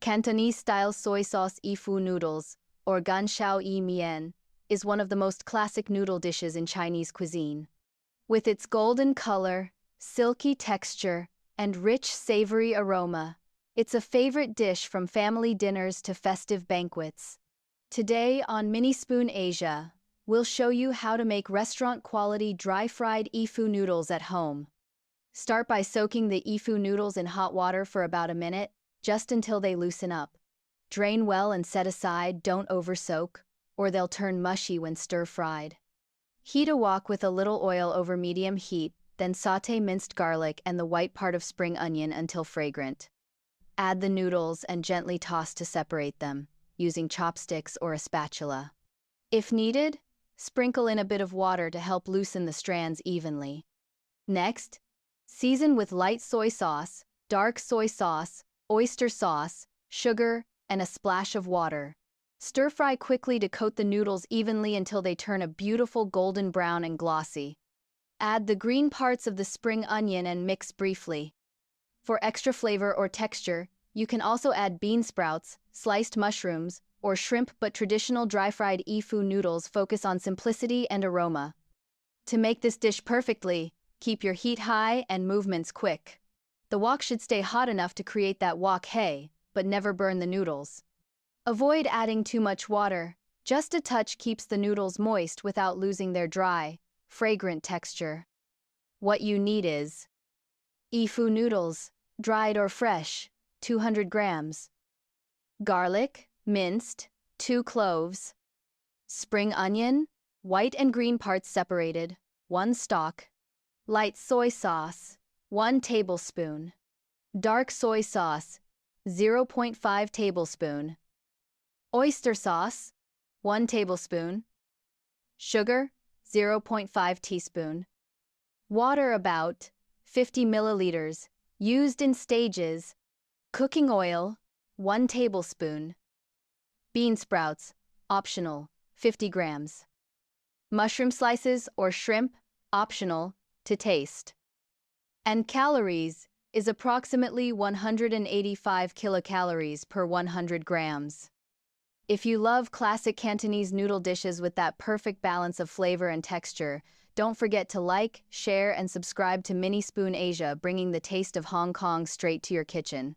Cantonese-style soy sauce E-Fu Noodles, or Gan-Shao Yi-Mian, is one of the most classic noodle dishes in Chinese cuisine. With its golden color, silky texture, and rich savory aroma, it's a favorite dish from family dinners to festive banquets. Today on Mini Spoon Asia, we'll show you how to make restaurant-quality dry-fried E-Fu noodles at home. Start by soaking the E-Fu noodles in hot water for about a minute, just until they loosen up. Drain well and set aside, don't over-soak, or they'll turn mushy when stir-fried. Heat a wok with a little oil over medium heat, then sauté minced garlic and the white part of spring onion until fragrant. Add the noodles and gently toss to separate them, using chopsticks or a spatula. If needed, sprinkle in a bit of water to help loosen the strands evenly. Next, season with light soy sauce, dark soy sauce, oyster sauce, sugar, and a splash of water. Stir-fry quickly to coat the noodles evenly until they turn a beautiful golden brown and glossy. Add the green parts of the spring onion and mix briefly. For extra flavor or texture, you can also add bean sprouts, sliced mushrooms, or shrimp, but traditional dry-fried E-Fu noodles focus on simplicity and aroma. To make this dish perfectly, keep your heat high and movements quick. The wok should stay hot enough to create that wok hay, but never burn the noodles. Avoid adding too much water. Just a touch keeps the noodles moist without losing their dry, fragrant texture. What you need is E-Fu noodles, dried or fresh, 200 grams. Garlic, minced, 2 cloves. Spring onion, white and green parts separated, 1 stalk. Light soy sauce, 1 tablespoon. Dark soy sauce, 0.5 tablespoon. Oyster sauce, 1 tablespoon. Sugar, 0.5 teaspoon. Water about 50 milliliters, used in stages. Cooking oil, 1 tablespoon. Bean sprouts, optional, 50 grams. Mushroom slices or shrimp, optional, to taste. And calories is approximately 185 kilocalories per 100 grams. If you love classic Cantonese noodle dishes with that perfect balance of flavor and texture, don't forget to like, share, and subscribe to Mini Spoon Asia, bringing the taste of Hong Kong straight to your kitchen.